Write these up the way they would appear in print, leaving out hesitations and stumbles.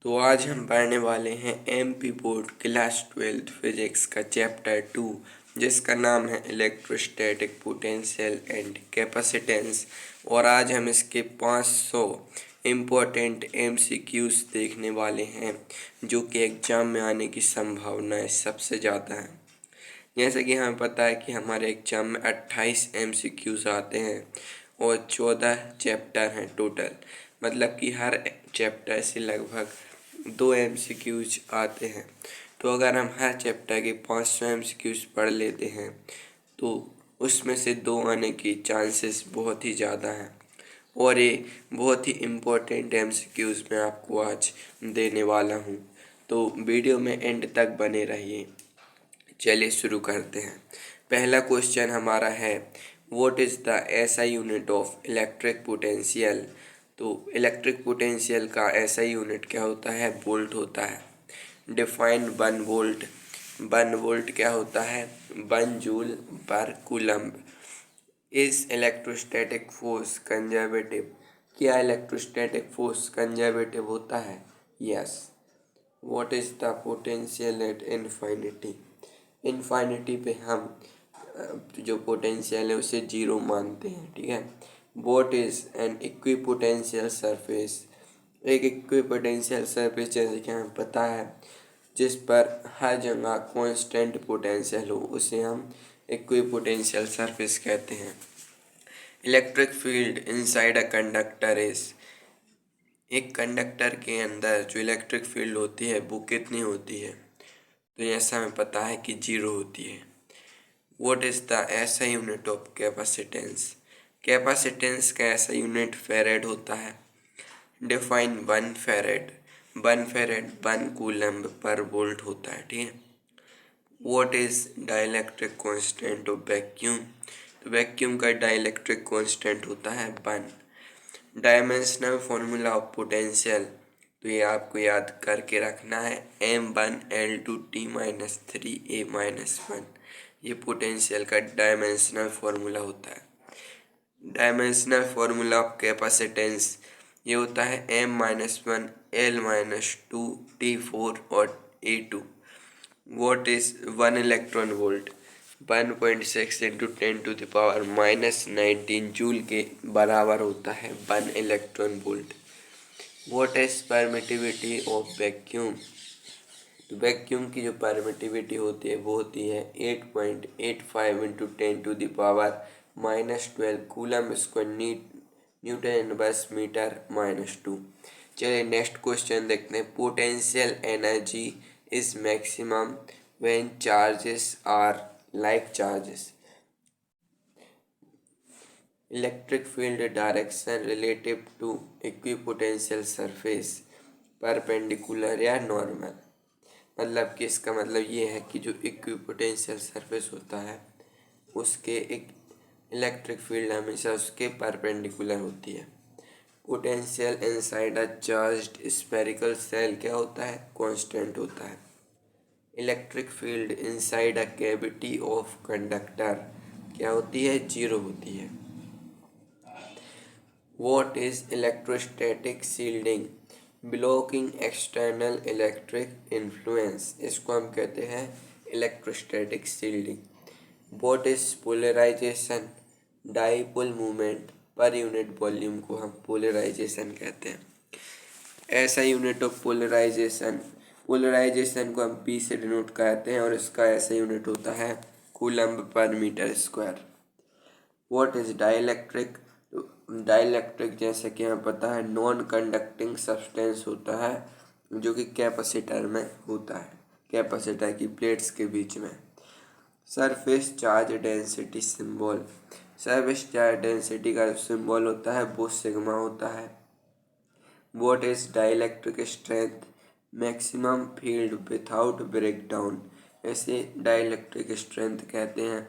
तो आज हम पढ़ने वाले हैं एमपी बोर्ड क्लास 12 फिजिक्स का चैप्टर 2, जिसका नाम है इलेक्ट्रोस्टैटिक पोटेंशियल एंड कैपेसिटेंस। और आज हम इसके 500 इम्पोर्टेंट एमसीक्यूज देखने वाले हैं, जो कि एग्ज़ाम में आने की संभावना सबसे ज़्यादा है। जैसे कि हमें पता है कि हमारे एग्ज़ाम में 28 एमसीक्यूज आते हैं और 14 चैप्टर हैं टोटल। मतलब कि हर चैप्टर से लगभग 2 एमसीक्यूज आते हैं। तो अगर हम हर चैप्टर के 500 एमसीक्यूज पढ़ लेते हैं तो उसमें से 2 आने की चांसेस बहुत ही ज़्यादा हैं। और ये बहुत ही इम्पोर्टेंट एमसीक्यूज मैं आपको आज देने वाला हूँ, तो वीडियो में एंड तक बने रहिए। चलिए शुरू करते हैं। पहला क्वेश्चन हमारा है, what is the SI unit of electric potential. तो इलेक्ट्रिक पोटेंशियल का एसआई यूनिट क्या होता है? वोल्ट होता है। Define 1 volt. 1 वोल्ट क्या होता है? 1 जूल पर coulomb. Is electrostatic force conservative. क्या इलेक्ट्रोस्टैटिक फोर्स कंजर्वेटिव होता है? Yes. What is the potential at infinity. Infinity पे हम जो पोटेंशियल है उसे जीरो मानते हैं, ठीक है। What is an equipotential surface. एक इक्विपोटेंशियल सरफेस जैसे कि हमें पता है जिस पर हर जगह कांस्टेंट पोटेंशियल हो, उसे हम इक्विपोटेंशियल सरफेस कहते हैं। Electric field inside a conductor is. एक कंडक्टर के अंदर जो इलेक्ट्रिक फील्ड होती है वो कितनी होती है? तो ऐसा हमें पता है कि 0 होती है। व्हाट इज़ द ऐसा यूनिट ऑफ कैपेसिटेंस। कैपेसिटेंस का ऐसा यूनिट फेरेड होता है। डिफाइन 1 फेरेड। 1 फेरेड 1 कूलम्ब पर वोल्ट होता है, ठीक है। What is dielectric constant of vacuum. तो वैक्यूम का डाइलेक्ट्रिक कांस्टेंट होता है 1। Dimensional formula of potential. तो ये आपको याद करके रखना है, m1L2T-3A-1। ये पोटेंशियल का डायमेंशनल फार्मूला होता है। डायमेंशनल फार्मूला ऑफ कैपेसिटेंस ये होता है M-1L-2T4 और A2। What is 1 electron volt. 1.6 into 10⁻⁻19 joule के बराबर होता है 1 electron volt. What is permittivity of vacuum. तो वैक्यूम की जो परमिटिविटी होती है वो होती है 8.85 into 10⁻⁻12 coulomb square newton inverse metre -2। चलिए नेक्स्ट क्वेश्चन देखते हैं। Potential energy is maximum when charges are like charges. Electric field direction relative to equipotential surface perpendicular या नॉर्मल। मतलब कि इसका मतलब ये है कि जो इक्विपोटेंशियल सरफेस होता है उसके एक इलेक्ट्रिक फील्ड हमेशा उसके परपेंडिकुलर होती है। Potential inside a charged spherical shell क्या होता है? कांस्टेंट होता है। Electric field inside a cavity of conductor क्या होती है? 0 होती है। What is electrostatic shielding. Blocking external electric influence, इसको हम कहते हैं electrostatic shielding. What is polarisation. Dipole movement per unit volume को हम पोलराइजेशन कहते हैं। ऐसा यूनिट ऑफ पोलराइजेशन, पोलराइजेशन को हम पी से डिनोट करते हैं और इसका ऐसा यूनिट होता है coulomb per metre square. What is dielectric. Dielectric जैसे कि हमें पता है नॉन कंडक्टिंग सब्सटेंस होता है जो कि कैपेसिटर में होता है, कैपेसिटर की प्लेट्स के बीच में। Surface charge density symbol. Surface charge density का सिंबल होता है वो सिग्मा होता है। What is dielectric strength. Maximum field without breakdown, ऐसे डाइलेक्ट्रिक स्ट्रेंथ कहते हैं।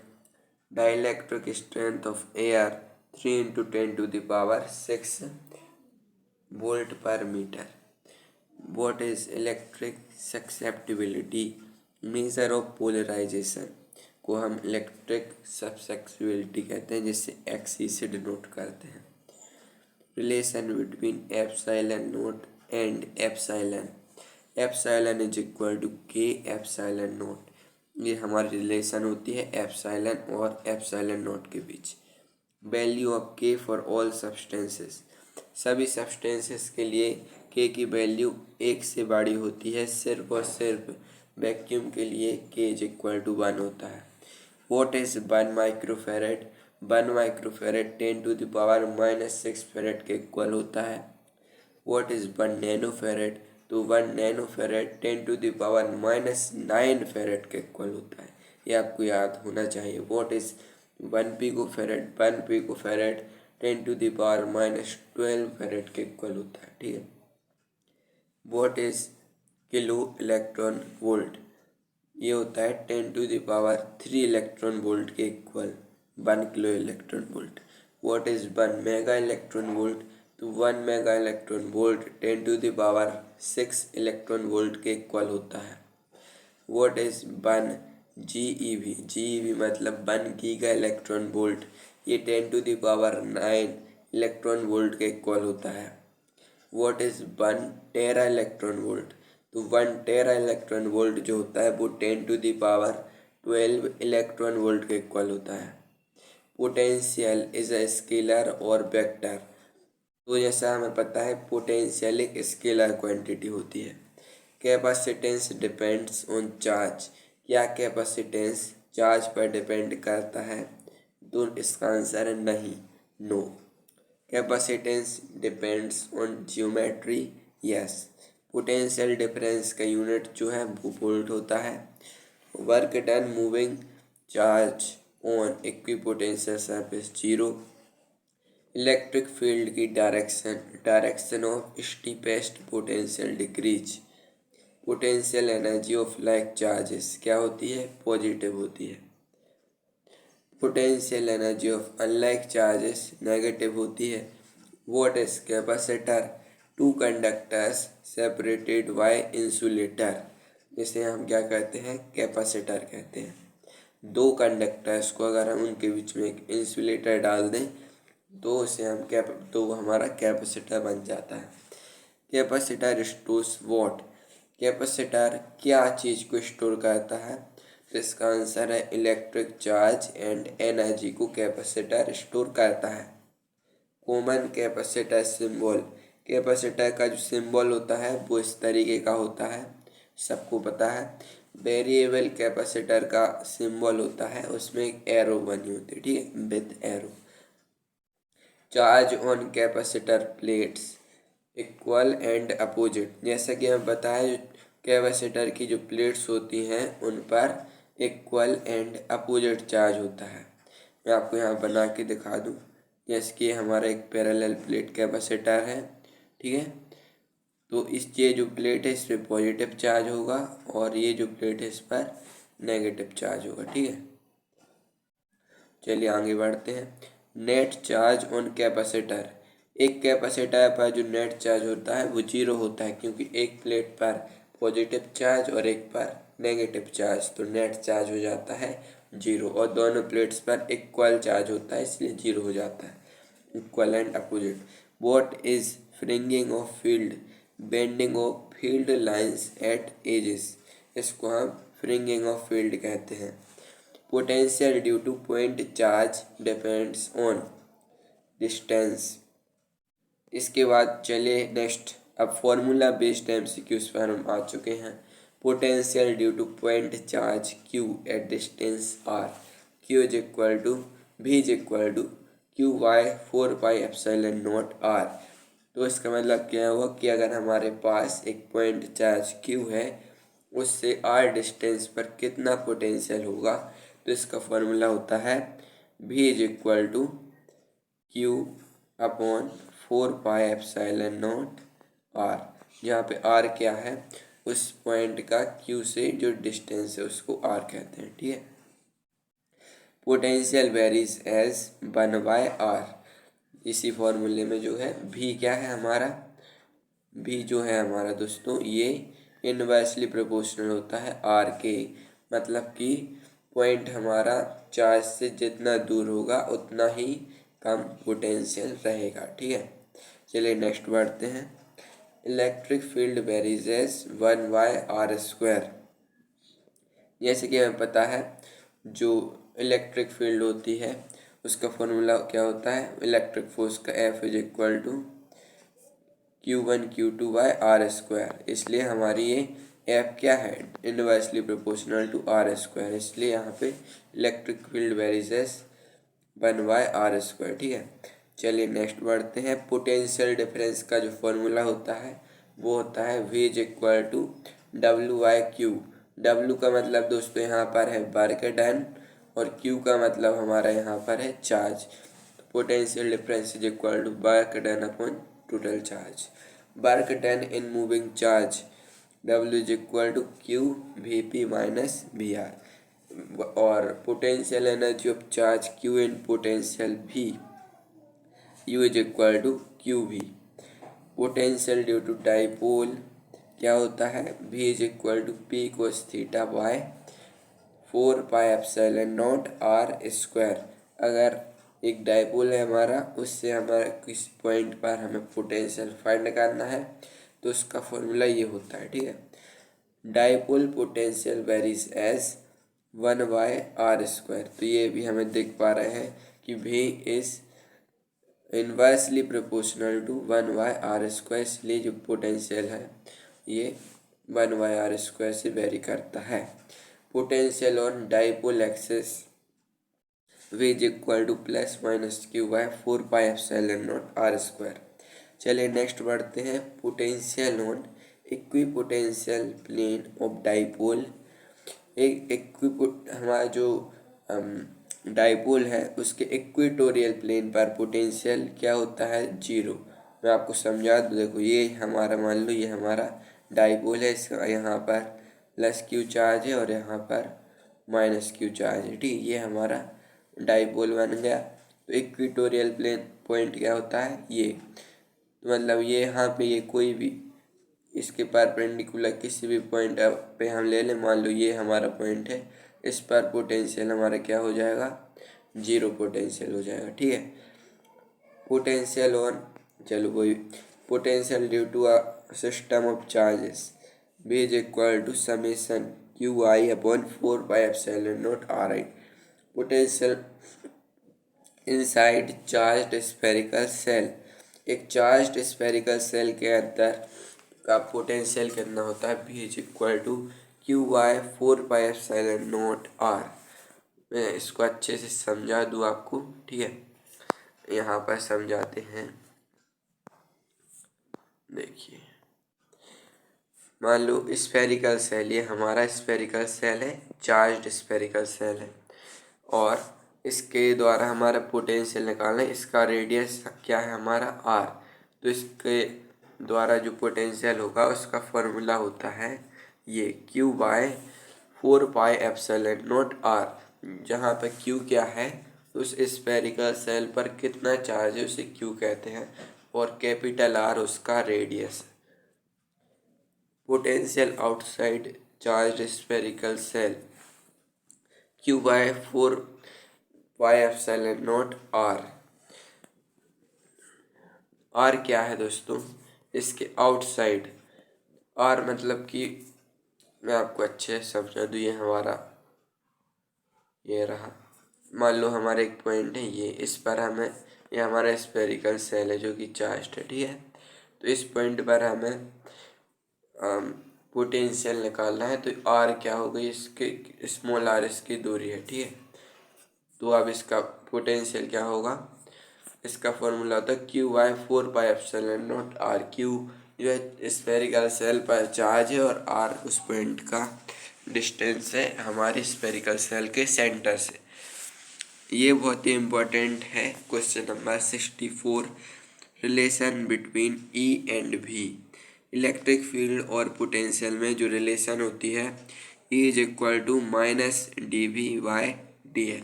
Dielectric strength of air 3 into 10⁻6 volt per metre. What is electric susceptibility. Measure of polarisation को हम इलेक्ट्रिक ससेप्टिबिलिटी कहते हैं, जिससे एक्सी से डिनोट करते हैं। Relation between epsilon naught and epsilon. Epsilon is equal to K epsilon naught. ये हमारी रिलेशन होती है एप्सिलॉन और एप्सिलॉन नॉट के बीच। वैल्यू ऑफ के फॉर ऑल सब्सटेंसेस, सभी सब्सटेंसेस के लिए के की वैल्यू 1 से बड़ी होती है, सिर्फ और सिर्फ वैक्यूम के लिए के इज इक्वल टू 1 होता है। What is 1 microfarad? 1 माइक्रोफेरेड 10⁻⁻6 फेरेड के इक्वल होता है। What is 1 नैनोफेरेड? तो 1 नैनोफेरेड 10⁻⁹ फेरेड के इक्वल होता है। ये आपको याद होना चाहिए। What is 1 picofarad? 1 पिकोफेरेड 10⁻⁻12 फेरेड के इक्वल होता है। ठीक है। What is kilo electron volt? ये होता है 10⁻³ इलेक्ट्रॉन वोल्ट के equal 1 kilo electron volt. What is 1 mega electron volt? तो 1 mega electron volt 10⁻6 electron volt के इक्वल होता है। What is 1 GeV? GeV मतलब 1 गीगा इलेक्ट्रॉन वोल्ट, ये 10⁹ इलेक्ट्रॉन वोल्ट के इक्वल होता है। What is 1 tera electron volt? तो 1 टेरा इलेक्ट्रॉन वोल्ट जो होता है वो 10⁻12 इलेक्ट्रॉन वोल्ट के इक्वल होता है। पोटेंशियल इज अ स्केलर और वेक्टर? तो जैसा हमें पता है पोटेंशियल एक स्केलर क्वांटिटी होती है। Capacitance depends on charge? क्या कैपेसिटेंस चार्ज पर डिपेंड करता है? तो इसका आंसर है नहीं, no. Capacitance depends on geometry? Yes. Potential difference का यूनिट जो है वो वोल्ट होता है। Work done moving charge on equipotential surface 0। Electric field की direction of steepest potential decrease. Potential energy of like charges क्या होती है? पॉजिटिव होती है। Potential energy of unlike charges negative होती है। What is capacitor? 2 conductors separated by insulator, जिसे हम क्या कहते हैं? कैपेसिटर कहते हैं। 2 कंडक्टर्स को अगर हम उनके बीच में एक इंसुलेटर डाल दें तो उसे हम तो हमारा कैपेसिटर बन जाता है। Capacitor stores what? कैपेसिटर क्या चीज़ को स्टोर करता है? तो इसका आंसर है इलेक्ट्रिक चार्ज एंड एनर्जी को कैपेसिटर स्टोर करता है। Common capacitor symbol? कैपेसिटर का जो सिंबल होता है वो इस तरीके का होता है, सबको पता है। वेरिएबल कैपेसिटर का सिंबल होता है, उसमें एक एरो बनी होती है, ठीक है, with arrow. Charge on capacitor plates equal and opposite? जैसा कि हमें बताया कैपेसिटर की जो प्लेट्स होती हैं उन पर इक्वल एंड अपोजिट चार्ज होता है। मैं आपको यहाँ बना के दिखा दूँ। जैसे कि हमारा एक पैरेलल प्लेट कैपेसिटर है, ठीक है। तो ये जो प्लेट है इस पर पॉजिटिव चार्ज होगा और ये जो प्लेट है इस पर नेगेटिव चार्ज होगा, ठीक है। चलिए आगे बढ़ते हैं। Net charge on capacitor? एक कैपेसिटर पर जो नेट चार्ज होता है वो 0 होता है, क्योंकि एक प्लेट पर पॉजिटिव चार्ज और एक पर नेगेटिव चार्ज, तो नेट चार्ज हो जाता है 0। और दोनों प्लेट्स पर इक्वल चार्ज होता है इसलिए 0 हो जाता है। Equal and opposite? What is fringing of field? Bending of field lines at edges, इसको हम फ्रिंगिंग ऑफ फील्ड कहते हैं। Potential due to point charge depends on distance. इसके बाद चलिए नेक्स्ट, अब फॉर्मूला बेस्ड एमसीक्यूज पर हम आ चुके हैं। Potential due to point charge Q at distance R, Q is equal to V is equal to Q by 4πε0 R. तो इसका मतलब क्या हुआ कि अगर हमारे पास एक पॉइंट चार्ज क्यू है उससे आर डिस्टेंस पर कितना पोटेंशियल होगा, तो इसका फॉर्मूला होता है V is equal to Q upon 4πε0 R, जहाँ पे आर क्या है? उस पॉइंट का क्यू से जो डिस्टेंस है उसको आर कहते हैं, ठीक है। पोटेंशियल वेरीज एज 1/r, इसी फॉर्मूले में जो है भी क्या है हमारा? भी जो है हमारा दोस्तों ये इनवर्सली प्रोपोर्शनल होता है आर के, मतलब कि पॉइंट हमारा चार्ज से जितना दूर होगा उतना ही कम पोटेंशियल रहेगा, ठीक है। चलिए नेक्स्ट बढ़ते हैं। Electric field varies as 1/r²। जैसे कि हमें पता है जो इलेक्ट्रिक फील्ड होती है उसका फॉर्मूला क्या होता है, इलेक्ट्रिक फोर्स का F is equal to Q1Q2/r²। इसलिए हमारी ये F क्या है, इनवर्सली प्रोपोर्शनल टू r²। इसलिए यहाँ पे electric field varies as 1/r²। ठीक है, चलिए नेक्स्ट बढ़ते हैं। पोटेंशियल डिफरेंस का जो फॉर्मूला होता है वो होता है V is equal to W/Q। W का मतलब दोस्तों यहाँ पर है वर्क डन और Q का मतलब हमारा यहाँ पर है charge. Potential difference is equal to work done upon total charge. Work done in moving charge W is equal to Q Vp minus VR। और potential energy of charge Q in potential V U is equal to QV। Potential due to dipole क्या होता है, V is equal to P cos theta by 4πε0r²। अगर एक dipole है हमारा, उससे हमारा किस पॉइंट पर हमें पोटेंशियल फाइंड करना है तो उसका फॉर्मूला ये होता है। ठीक है, dipole potential varies as 1/r²। तो ये भी हमें देख पा रहे हैं कि V is inversely proportional to 1/r²। इसलिए जो पोटेंशियल है ये 1/r² से वेरी करता है। Potential on dipole axis V is equal to +-Q/4πε0r²। चलिए नेक्स्ट बढ़ते हैं। Potential on equipotential plane of dipole. एक हमारा जो डाइपोल है उसके इक्वेटोरियल प्लेन पर पोटेंशियल क्या होता है, 0। मैं आपको समझा दूँ, देखो ये हमारा, मान लो ये हमारा डाइपोल है, इसका यहाँ पर +Q चार्ज है और यहाँ पर -Q चार्ज है। ठीक, ये हमारा डाइपोल बन गया। तो इक्वेटोरियल प्लेन पॉइंट क्या होता है, ये तो मतलब ये यहाँ पे ये कोई भी इसके परपेंडिकुलर किसी भी पॉइंट पे हम ले लें, मान लो ये हमारा पॉइंट है, इस पर पोटेंशियल हमारा क्या हो जाएगा, 0 पोटेंशियल हो जाएगा। ठीक है, पोटेंशियल ऑन, चलो कोई potential due to a system of charges V is equal to ∑Qi/4πε0Ri। Potential inside charged spherical shell. एक चार्ज्ड स्फेरिकल सेल के अंदर का पोटेंशियल कितना होता है, V is equal to Q/4πε0R। मैं इसको अच्छे से समझा दूँ आपको। ठीक है, यहाँ पर समझाते हैं। देखिए, मान लो स्फेरिकल सेल, ये हमारा स्फेरिकल सेल है, चार्ज्ड स्फेरिकल सेल है और इसके द्वारा हमारा पोटेंशियल निकालना है। इसका रेडियस क्या है हमारा R। तो इसके द्वारा जो पोटेंशियल होगा उसका फॉर्मूला होता है ये Q/4πε0R। जहाँ पर Q क्या है, उस स्फेरिकल सेल पर कितना चार्ज है उसे Q कहते हैं और कैपिटल R उसका radius. Potential outside charge spherical shell Q/4πε0R। R क्या है दोस्तों, इसके आउटसाइड। R मतलब कि मैं आपको अच्छे से समझा दूँ, ये हमारा ये रहा, मान लो हमारा एक पॉइंट है ये, इस पर हमें, ये हमारा स्फेरिकल सेल है जो कि चार्ज है। ठीक है, तो इस पॉइंट पर हमें पोटेंशियल निकालना है। तो R क्या हो गई, इसके स्मॉल r इसकी दूरी है। ठीक है, तो अब इसका पोटेंशियल क्या होगा, इसका फॉर्मूला होता है Q/4πε0R। Q जो है स्फेरिकल सेल पर चार्ज है और R उस पॉइंट का डिस्टेंस है हमारे स्फेरिकल सेल के सेंटर से। ये बहुत ही इम्पोर्टेंट है। Question number 64, relation between E and V। Electric field और पोटेंशियल में जो रिलेशन होती है, E is equal to -dV/dl।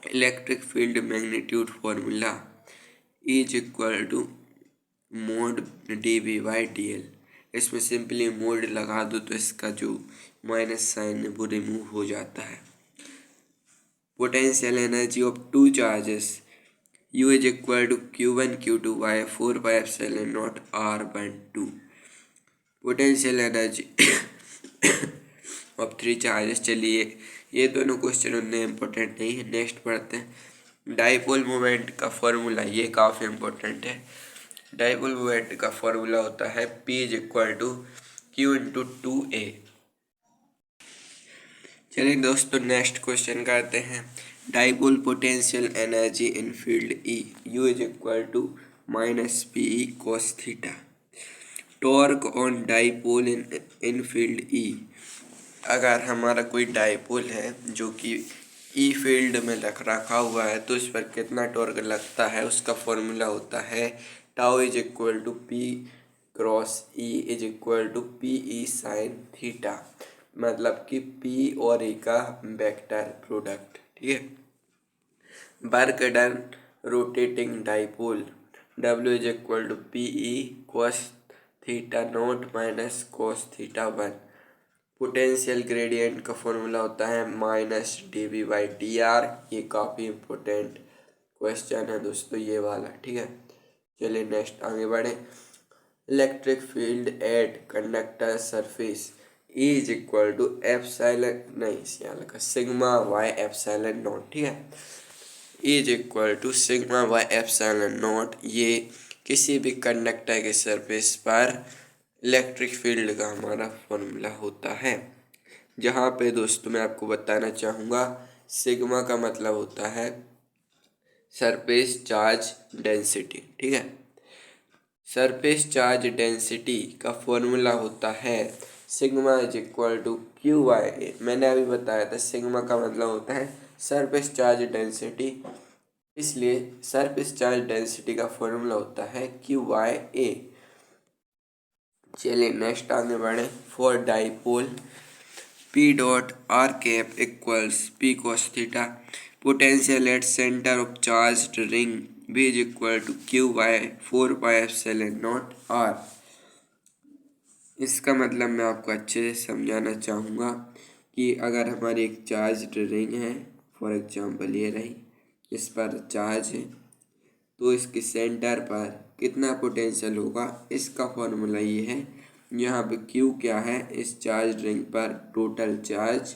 Electric field magnitude formula E is equal to mod dV/dl। इसमें सिंपली मोड लगा दो तो इसका जो माइनस साइन है वो रिमूव हो जाता है। Potential energy of two charges U is equal to Q1 Q2 by 4 pi epsilon naught R12. Potential energy of three charges. चलिए ये दोनों क्वेश्चन उतने इम्पोर्टेंट नहीं है, नेक्स्ट पढ़ते हैं। डाइपोल मोमेंट का फॉर्मूला, ये काफ़ी इम्पोर्टेंट है। डाइपोल मोमेंट का फॉर्मूला होता है P is equal to Q into 2A। चलिए दोस्तों नेक्स्ट क्वेश्चन करते हैं। Dipole potential energy in field E, U is equal to minus PE cos theta. Torque on dipole in field E, अगर हमारा कोई डाइपोल है जो कि ई फील्ड में रखा हुआ है तो इस पर कितना टॉर्क लगता है उसका फॉर्मूला होता है tau is equal to P cross E is equal to PE sine theta, मतलब कि P और E का वेक्टर प्रोडक्ट। ठीक है। Work done rotating dipole W is equal to PE cos theta naught minus cos theta 1। Potential gradient का formula होता है minus dV/dr। ये काफ़ी इम्पोर्टेंट क्वेश्चन है दोस्तों ये वाला। ठीक है, चलिए नेक्स्ट आगे बढ़े। Electric field at conductor surface E is equal to epsilon, नहीं सिग्मा वाई एप्सिलॉन नॉट। ठीक है, E is equal to sigma by epsilon naught. ये किसी भी कंडक्टर के सरफेस पर इलेक्ट्रिक फील्ड का हमारा फॉर्मूला होता है। जहाँ पे दोस्तों मैं आपको बताना चाहूँगा सिग्मा का मतलब होता है सरफेस चार्ज डेंसिटी। ठीक है, सरफेस चार्ज डेंसिटी का फॉर्मूला होता है sigma is equal to QA। मैंने अभी बताया था सिग्मा का मतलब होता है सरफेस चार्ज डेंसिटी, इसलिए सरफेस चार्ज डेंसिटी का फॉर्मूला होता है QA। चलिए नेक्स्ट आगे बढ़े। For dipole P dot R cap equals P cos theta, potential at centre of charge ring B is equal to Q by 4 pi epsilon naught R। इसका मतलब मैं आपको अच्छे से समझाना चाहूँगा कि अगर हमारी एक चार्ज रिंग है, फॉर एग्जांपल ये रही, इस पर चार्ज है, तो इसके सेंटर पर कितना पोटेंशियल होगा इसका फॉर्मूला ये है। यहाँ पे Q क्या है इस चार्ज रिंग पर टोटल चार्ज,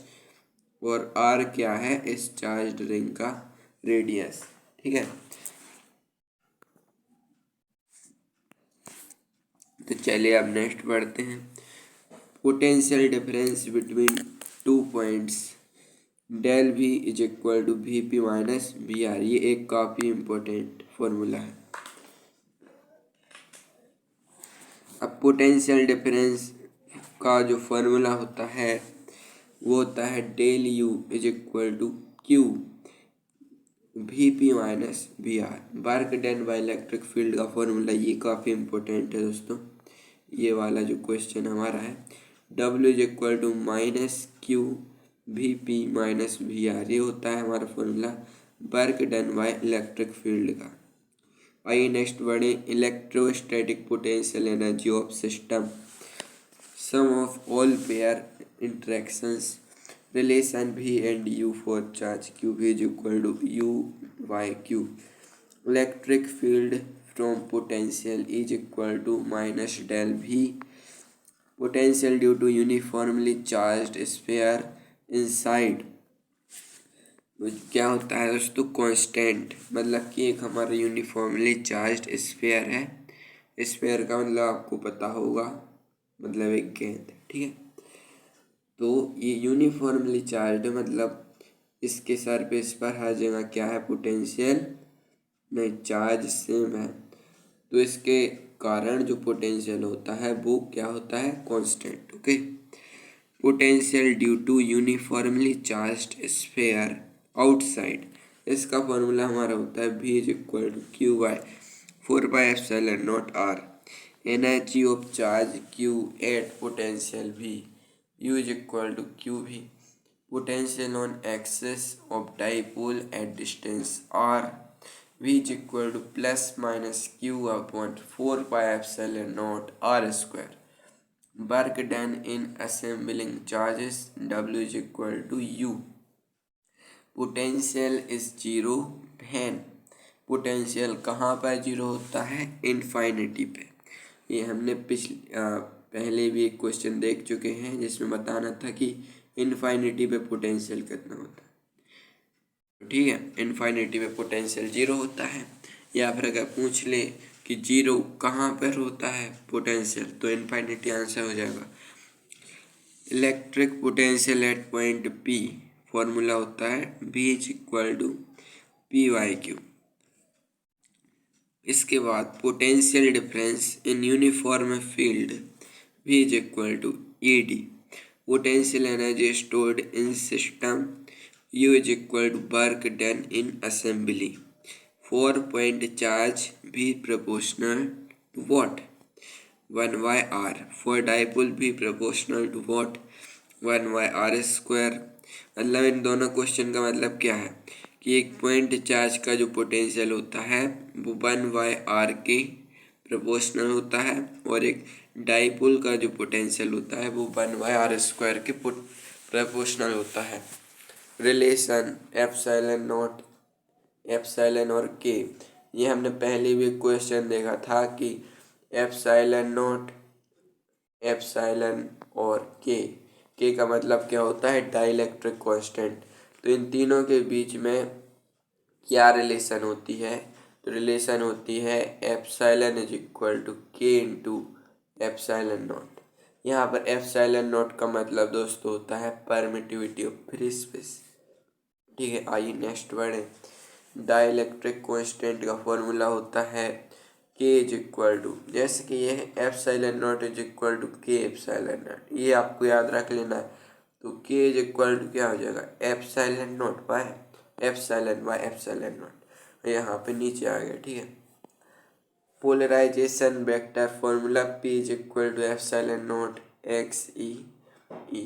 और R क्या है इस चार्ज रिंग का रेडियस। ठीक है, तो चलिए अब नेक्स्ट बढ़ते हैं। Potential difference between two points del V is equal to VP minus VR, ये एक काफ़ी इम्पोर्टेंट फॉर्मूला है। अब पोटेंशियल डिफरेंस का जो फॉर्मूला होता है वो होता है del U is equal to Q VP minus VR। Work done by electric field का फॉर्मूला ये काफ़ी इम्पोर्टेंट है दोस्तों, ये वाला जो क्वेश्चन हमारा है। W is equal to minus Q VP minus VR, ये होता है हमारा formula work done by electric field का। आइए नेक्स्ट बढ़े। Electrostatic potential energy of system, sum of all pair interactions, relation V and U for charge Q V is equal to U/Q। Electric field from potential is equal to minus del V। Potential due to uniformly charged sphere inside, क्या होता है दोस्तों constant, मतलब कि एक हमारा uniformly charged sphere है। Sphere का मतलब आपको पता होगा, मतलब एक गेंद। ठीक है, तो ये यूनिफॉर्मली चार्ज्ड मतलब इसके सरफेस पर हर जगह क्या है पोटेंशियल, नहीं चार्ज सेम है, तो इसके कारण जो पोटेंशियल होता है वो क्या होता है constant. Okay, potential due to uniformly charged sphere outside, इसका फॉर्मूला हमारा होता है V is equal to Q/4 pi epsilon naught R। Energy of charge Q at potential V, U is equal to QV। Potential on axis of dipole at distance R, V is equal to plus minus Q/4 pi epsilon naught R square. Work done in assembling charges W is equal to U। Potential is 0 when potential कहाँ पर zero होता है? इनफाइनिटी पे। ये हमने पहले भी एक क्वेश्चन देख चुके हैं जिसमें बताना था कि इनफाइनिटी पे पोटेंशियल कितना होता है। ठीक है, इनफाइनिटी पे पोटेंशियल जीरो होता है। या फिर अगर पूछ ले कि जीरो कहाँ पर होता है पोटेंशियल, तो इनफाइनिटी आंसर हो जाएगा। Electric potential at point P formula होता है V=P/Q। इसके बाद potential difference in uniform field V=ED। Potential energy stored in system U=वर्क done in assembly. 4 point charge V proportional to what? 1/r। For dipole V proportional to what? 1/r²। मतलब इन दोनों question का मतलब क्या है कि एक पॉइंट चार्ज का जो पोटेंशियल होता है वो 1/r के प्रोपोर्शनल होता है, और एक डाइपोल का जो पोटेंशियल होता है वो 1/r² के प्रोपोर्शनल होता है। रिलेशन एप्सिलॉन और के, ये हमने पहले भी क्वेश्चन देखा था कि एप्सिलॉन और के का मतलब क्या होता है? Dielectric constant. तो इन तीनों के बीच में क्या रिलेशन होती है? तो रिलेशन होती है ε=K/ε0। यहाँ पर ε0 का मतलब दोस्तों होता है परमिटिविटी ऑफ फ्री स्पेस। ठीक है, आइए नेक्स्ट बढ़े। डाइलेक्ट्रिक कांस्टेंट का फॉर्मूला होता है K=, जैसे कि ये है ε0=K/ε0, ये आपको याद रख लेना है। तो K= क्या हो जाएगा? ε0/ε0। यहाँ पे नीचे आ गया। ठीक है, polarisation vector formula P=ε0xe।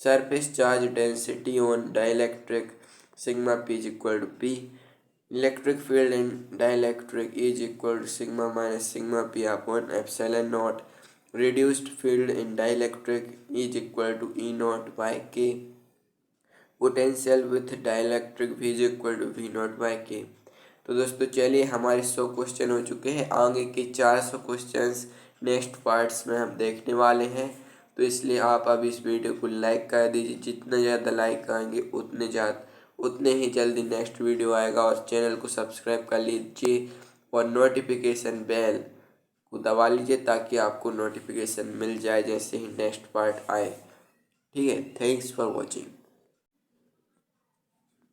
Surface charge density on dielectric sigma P=P। Electric field in dielectric E=σ-σ-P/ε0। reduced field in dielectric E=E0/K। Potential with dielectric V=V0/K। तो दोस्तों चलिए, हमारे 100 क्वेश्चन हो चुके हैं। आगे के 400 क्वेश्चंस नेक्स्ट पार्ट्स में हम देखने वाले हैं। तो इसलिए आप अब इस वीडियो को लाइक कर दीजिए। जितने ज़्यादा लाइक करेंगे उतने ही जल्दी नेक्स्ट वीडियो आएगा। और चैनल को सब्सक्राइब कर लीजिए और नोटिफिकेशन बेल को दबा लीजिए ताकि आपको नोटिफिकेशन मिल जाए जैसे ही नेक्स्ट पार्ट आए। ठीक है, थैंक्स फॉर वॉचिंग।